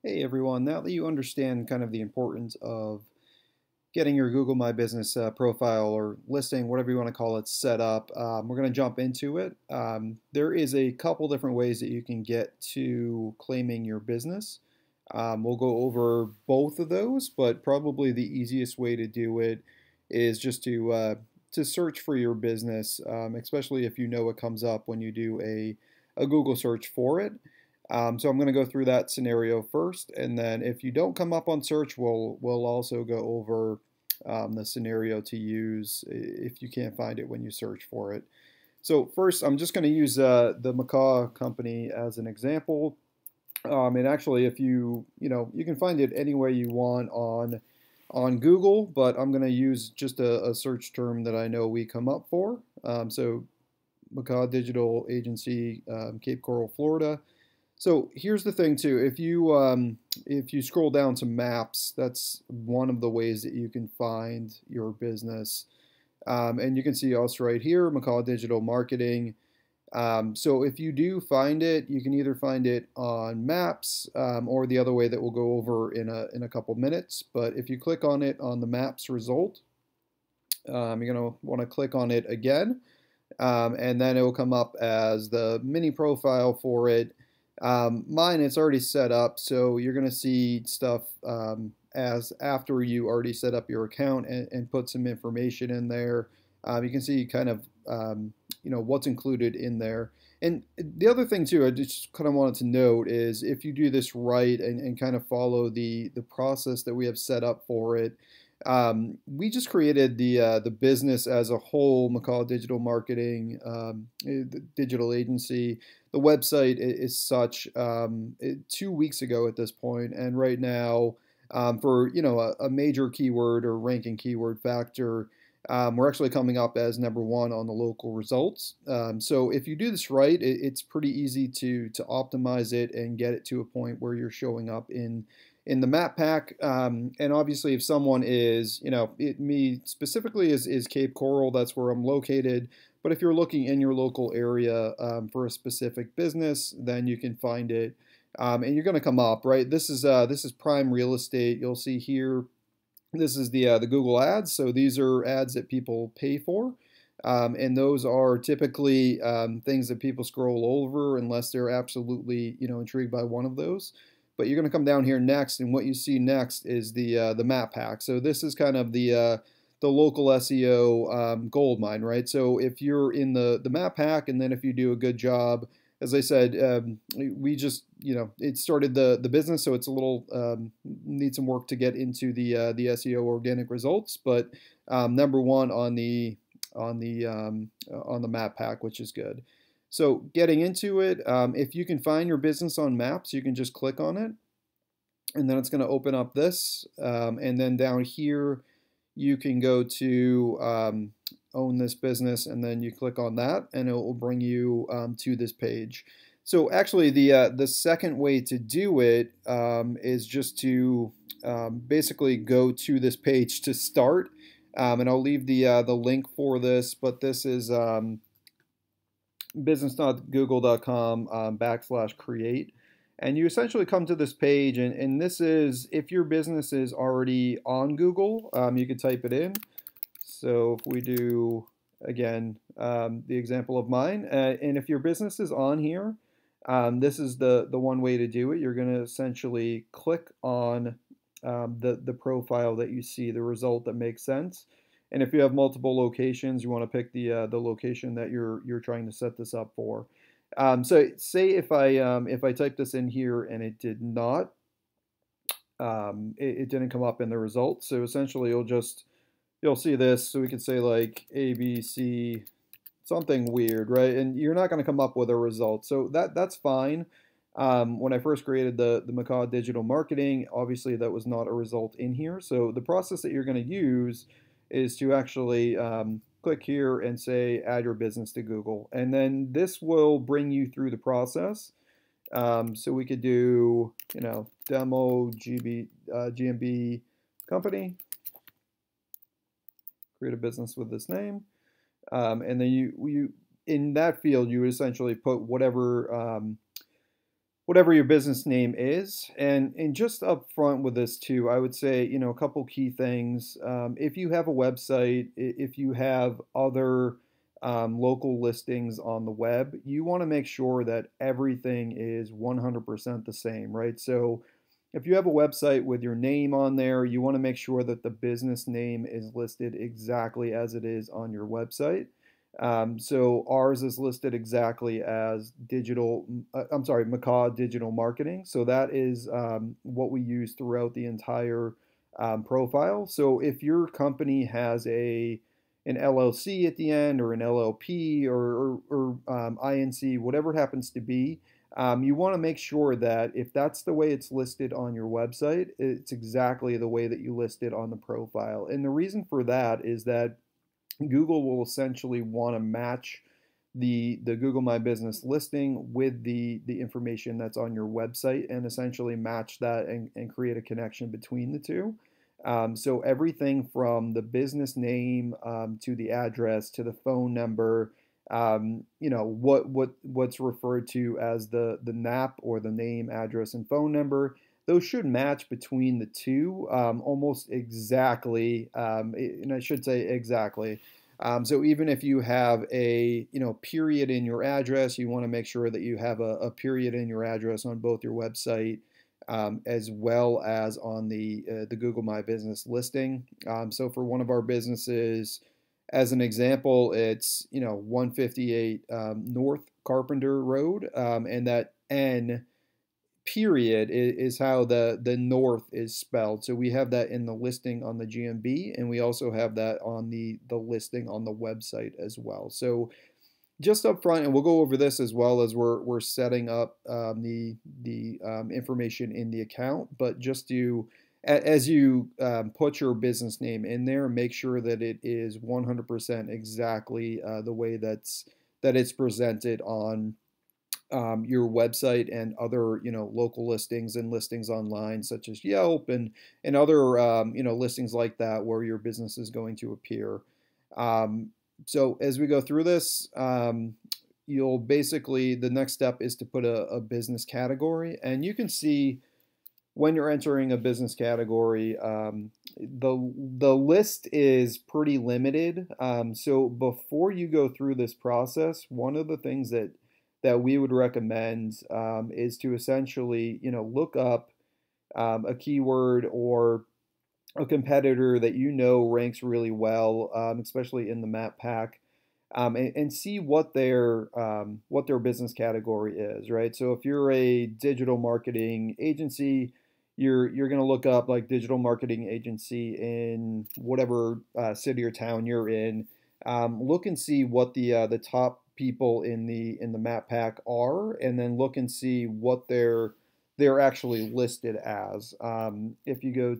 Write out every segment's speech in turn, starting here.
Hey everyone, now that you understand kind of the importance of getting your Google My Business profile or listing, whatever you want to call it, set up, we're going to jump into it. There is a couple different ways that you can get to claiming your business. We'll go over both of those, but probably the easiest way to do it is just to search for your business, especially if you know what comes up when you do a Google search for it. So I'm going to go through that scenario first, and then if you don't come up on search, we'll also go over the scenario to use if you can't find it when you search for it. So first, I'm just going to use the Macaw company as an example. And actually, if you can find it any way you want on Google, but I'm going to use just a search term that I know we come up for. So Macaw Digital Agency, Cape Coral, Florida. So here's the thing too. If you scroll down to maps, that's one of the ways that you can find your business. And you can see us right here, Macaw Digital Marketing. So if you do find it, you can either find it on maps or the other way that we'll go over in a couple minutes. But if you click on it on the maps result, you're going to want to click on it again. And then it will come up as the mini profile for it. Mine, it's already set up, so you're going to see stuff as after you already set up your account and put some information in there. You can see kind of what's included in there. And the other thing too, I just kind of wanted to note is if you do this right and kind of follow the process that we have set up for it, we just created the business as a whole, Macaw Digital Marketing, the digital agency. The website is such 2 weeks ago at this point, and right now, for a major keyword or ranking keyword factor, we're actually coming up as number one on the local results. So if you do this right, it's pretty easy to optimize it and get it to a point where you're showing up in the map pack. And obviously, if someone is, me specifically is Cape Coral, that's where I'm located. But if you're looking in your local area for a specific business, then you can find it. And you're going to come up, right? This is prime real estate. You'll see here, this is the Google ads. So these are ads that people pay for. And those are typically things that people scroll over unless they're absolutely, intrigued by one of those. But you're going to come down here next, and what you see next is the map pack. So this is kind of the local SEO gold mine, right? So if you're in the map pack, and then if you do a good job, as I said, we just it started the business, so it's a little need some work to get into the SEO organic results, but number one on the map pack, which is good. So getting into it, if you can find your business on maps, you can just click on it, and then it's going to open up this, and then down here you can go to own this business, and then you click on that, and it will bring you to this page. So actually, the second way to do it is just to basically go to this page to start, and I'll leave the link for this, but this is business.google.com /create. And you essentially come to this page, and this is, if your business is already on Google, you could type it in. So if we do, again, the example of mine, and if your business is on here, this is the one way to do it. You're going to essentially click on the profile that you see, the result that makes sense. And if you have multiple locations, you want to pick the location that you're trying to set this up for. So say if I type this in here and it did not, it didn't come up in the results. So essentially, you'll see this. So we could say like ABC, something weird, right? And you're not going to come up with a result. So that's fine. When I first created the Macaw Digital Marketing, obviously that was not a result in here. So the process that you're going to use is to actually click here and say add your business to Google. And then this will bring you through the process. So we could do, demo GMB company, create a business with this name. And then you in that field, you would essentially put whatever whatever your business name is. And just up front with this too, I would say, a couple key things. If you have a website, if you have other local listings on the web, you want to make sure that everything is 100% the same, right? So if you have a website with your name on there, you want to make sure that the business name is listed exactly as it is on your website. So ours is listed exactly as Macaw Digital Marketing. So that is what we use throughout the entire profile. So if your company has an LLC at the end, or an LLP, or INC, whatever it happens to be, you want to make sure that if that's the way it's listed on your website, it's exactly the way that you list it on the profile. And the reason for that is that Google will essentially want to match the Google My Business listing with the information that's on your website, and essentially match that and create a connection between the two. So everything from the business name to the address to the phone number, what's referred to as the NAP, or the name, address, and phone number, those should match between the two almost exactly, and I should say exactly. So even if you have a period in your address, you want to make sure that you have a period in your address on both your website as well as on the Google My Business listing. So for one of our businesses, as an example, it's 158 North Carpenter Road, and that N period is how the north is spelled. So we have that in the listing on the GMB, and we also have that on the listing on the website as well. So just up front, and we'll go over this as well as we're setting up the information in the account, but just to, as you put your business name in there, make sure that it is 100% exactly the way that it's presented on your website and other local listings and listings online, such as Yelp and other listings like that, where your business is going to appear. So as we go through this, you'll basically, the next step is to put a business category, and you can see when you're entering a business category, the list is pretty limited. So before you go through this process, one of the things that we would recommend is to essentially look up a keyword or a competitor that ranks really well, especially in the map pack, and see what their business category is, right? So if you're a digital marketing agency, you're going to look up like digital marketing agency in whatever city or town you're in. Look and see what the top people in the map pack are, and then look and see what they're actually listed as. If you go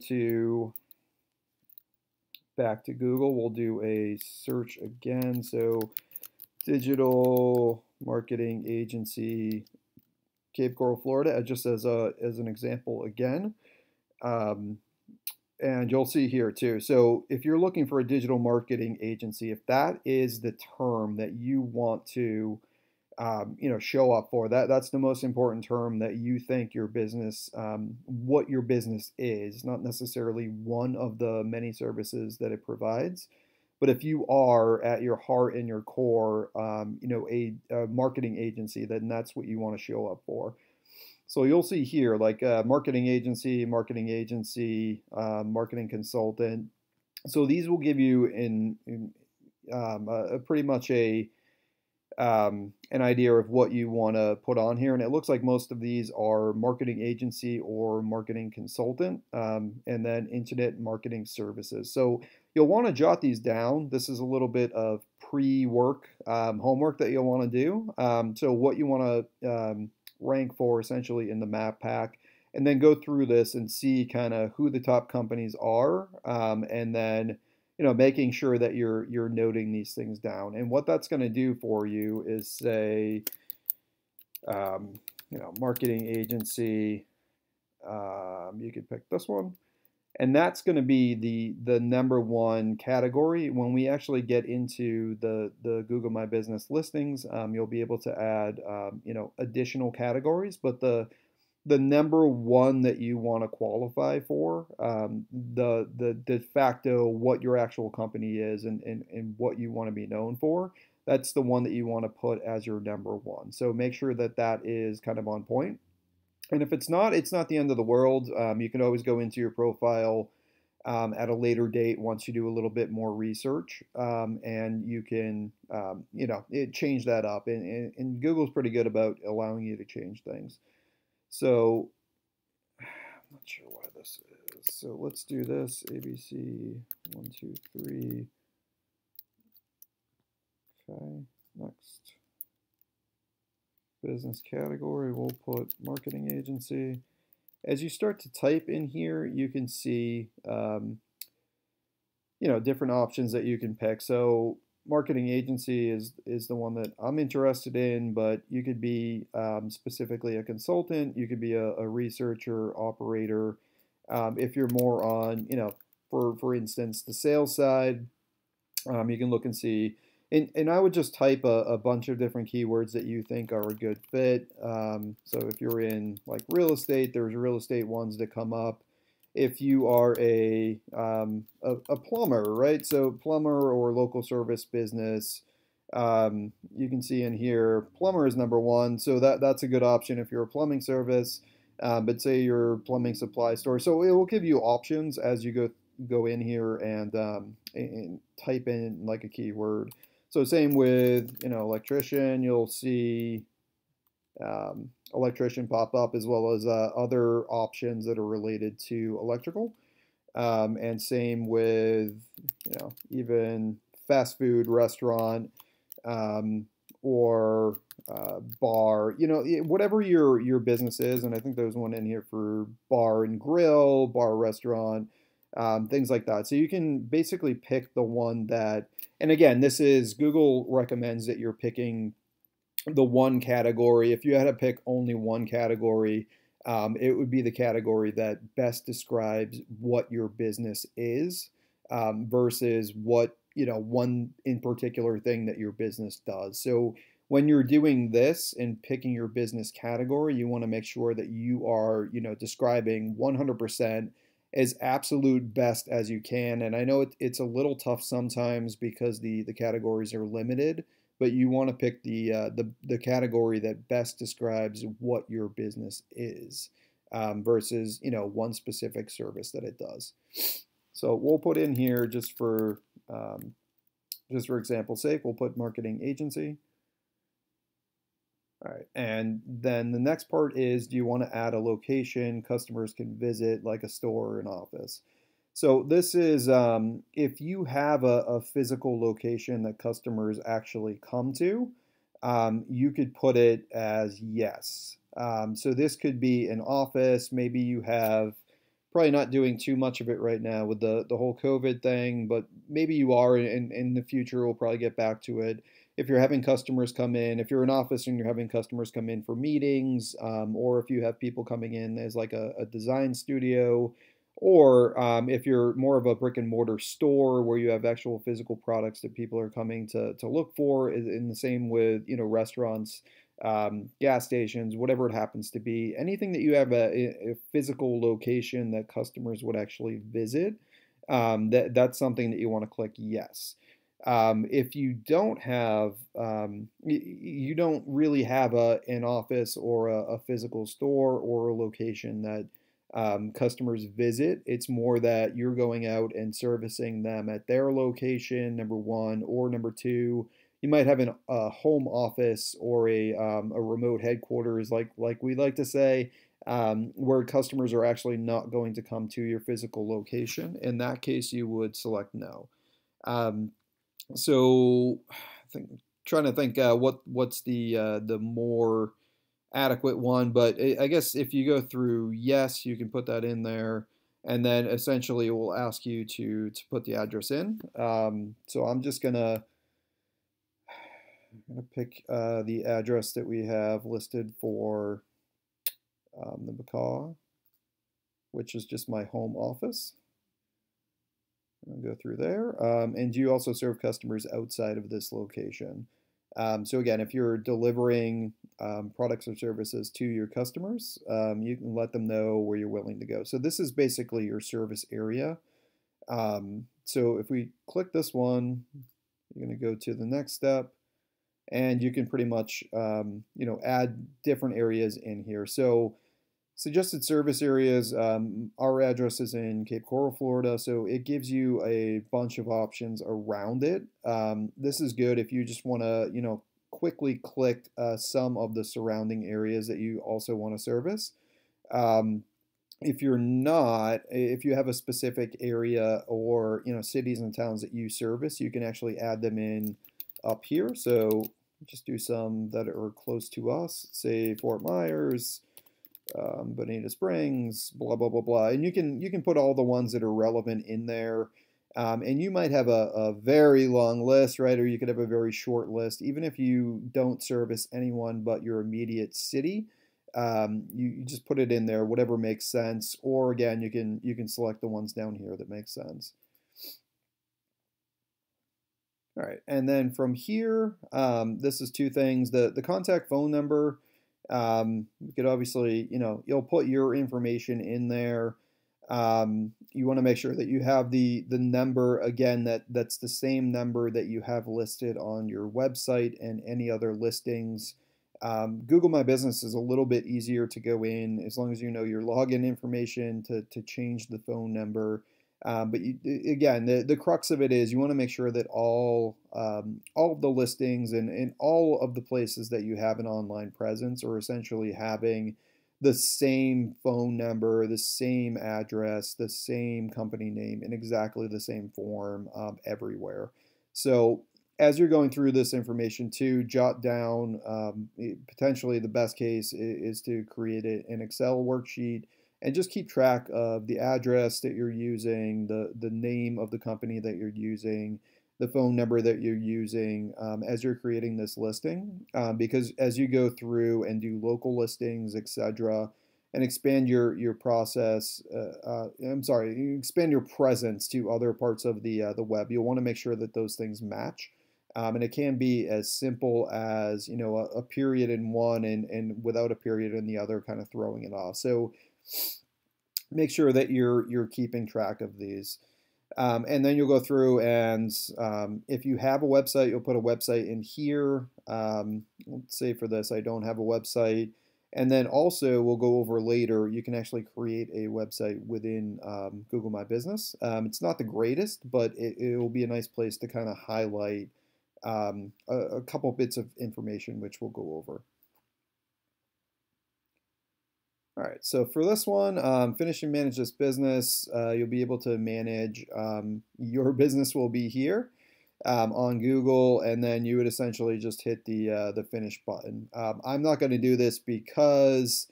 back to Google, we'll do a search again. So digital marketing agency, Cape Coral, Florida, just as an example again. And you'll see here too. So if you're looking for a digital marketing agency, if that is the term that you want to show up for, that's the most important term that you think your business, what your business is, not necessarily one of the many services that it provides. But if you are at your heart and your core, a marketing agency, then that's what you want to show up for. So you'll see here like marketing agency, marketing consultant. So these will give you pretty much an idea of what you want to put on here. And it looks like most of these are marketing agency or marketing consultant, and then internet marketing services. So you'll want to jot these down. This is a little bit of pre-work homework that you'll want to do. So what you want to rank for essentially in the map pack, and then go through this and see kind of who the top companies are, and then making sure that you're noting these things down. And what that's going to do for you is say, marketing agency. You could pick this one, And that's going to be the number one category. When we actually get into the Google My Business listings, you'll be able to add additional categories, but the number one that you want to qualify for, the de facto what your actual company is and what you want to be known for, that's the one that you want to put as your number one. So make sure that that is kind of on point. And if it's not the end of the world. You can always go into your profile at a later date once you do a little bit more research, and you can change that up. And Google's pretty good about allowing you to change things. So I'm not sure why this is. So let's do this. ABC 123. Okay, next. Business category, we'll put marketing agency. As you start to type in here, you can see different options that you can pick. So marketing agency is the one that I'm interested in, but you could be specifically a consultant, you could be a researcher, operator. If you're more on, for instance, the sales side, you can look and see. And I would just type a bunch of different keywords that you think are a good fit. So if you're in like real estate, there's real estate ones that come up. If you are a plumber, right? So plumber or local service business, you can see in here, plumber is number one. So that's a good option if you're a plumbing service. But say you're a plumbing supply store. So it will give you options as you go in here and type in like a keyword. So same with electrician, you'll see electrician pop up as well as other options that are related to electrical. And same with even fast food restaurant, or bar, whatever your business is. And I think there's one in here for bar and grill, bar restaurant, things like that. So you can basically pick the one that, and again, this is Google recommends that you're picking the one category. If you had to pick only one category, it would be the category that best describes what your business is, versus what, one in particular thing that your business does. So when you're doing this and picking your business category, you want to make sure that you are, describing 100% as absolute best as you can. And I know it's a little tough sometimes because the categories are limited, but you want to pick the category that best describes what your business is, versus one specific service that it does. So we'll put in here just for example's sake, we'll put marketing agency. All right, and then the next part is, do you want to add a location customers can visit, like a store or an office? So this is if you have a physical location that customers actually come to, you could put it as yes. So this could be an office. Maybe you have, probably not doing too much of it right now with the whole COVID thing, but maybe you are, and in the future we'll probably get back to it. If you're having customers come in, if you're an office and you're having customers come in for meetings, or if you have people coming in as like a design studio, or if you're more of a brick and mortar store where you have actual physical products that people are coming to look for, in the same with restaurants, gas stations, whatever it happens to be, anything that you have a physical location that customers would actually visit, that's something that you want to click yes. If you don't have, you don't really have an office or a physical store or a location that customers visit. It's more that you're going out and servicing them at their location, number one, or number two, you might have a home office or a remote headquarters, like we like to say, where customers are actually not going to come to your physical location. In that case, you would select no. So, trying to think what's the more adequate one, but I guess if you go through yes, you can put that in there, and then essentially it will ask you to put the address in. So I'm just gonna pick the address that we have listed for the macaw. which is just my home office. I'll go through there. And do you also serve customers outside of this location? So again, if you're delivering products or services to your customers, you can let them know where you're willing to go. So this is basically your service area. So if we click this one, you're going to go to the next step, and you can pretty much add different areas in here. So suggested service areas, our address is in Cape Coral, Florida, so it gives you a bunch of options around it. This is good if you just want to, quickly click some of the surrounding areas that you also want to service. If you're not, if you have a specific area or, cities and towns that you service, you can actually add them in up here. So just do some that are close to us, say Fort Myers, Bonita Springs, blah, blah, blah, blah. And you can put all the ones that are relevant in there. And you might have a very long list, right? Or you could have a very short list. Even if you don't service anyone but your immediate city, you just put it in there, whatever makes sense. Or again, you can select the ones down here that make sense. All right, and then from here, this is two things. The contact phone number, you could obviously, you'll put your information in there. You want to make sure that you have the number, again, that's the same number that you have listed on your website and any other listings. Google My Business is a little bit easier to go in as long as you know your login information to change the phone number. But again, the crux of it is you want to make sure that all of the listings and all of the places that you have an online presence are essentially having the same phone number, the same address, the same company name in exactly the same form everywhere. So as you're going through this information too, jot down, potentially the best case is to create an Excel worksheet and just keep track of the address that you're using, the name of the company that you're using, the phone number that you're using as you're creating this listing. Because as you go through and do local listings, etc., and expand your process, expand your presence to other parts of the web, you'll want to make sure that those things match. And it can be as simple as a period in one and without a period in the other, kind of throwing it off. So make sure that you're keeping track of these. And then you'll go through and if you have a website, you'll put a website in here. Let's say for this, I don't have a website. And then also we'll go over later, you can actually create a website within Google My Business. It's not the greatest, but it will be a nice place to kind of highlight a couple bits of information, which we'll go over. All right, so for this one, finish and manage this business, you'll be able to manage, your business will be here on Google, and then you would essentially just hit the finish button. I'm not going to do this because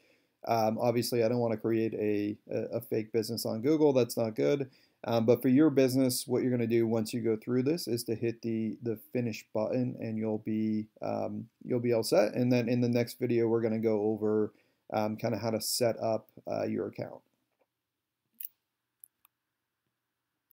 obviously I don't want to create a fake business on Google. That's not good. But for your business, what you're going to do once you go through this is to hit the finish button, and you'll be all set. And then in the next video, we're going to go over kind of how to set up your account.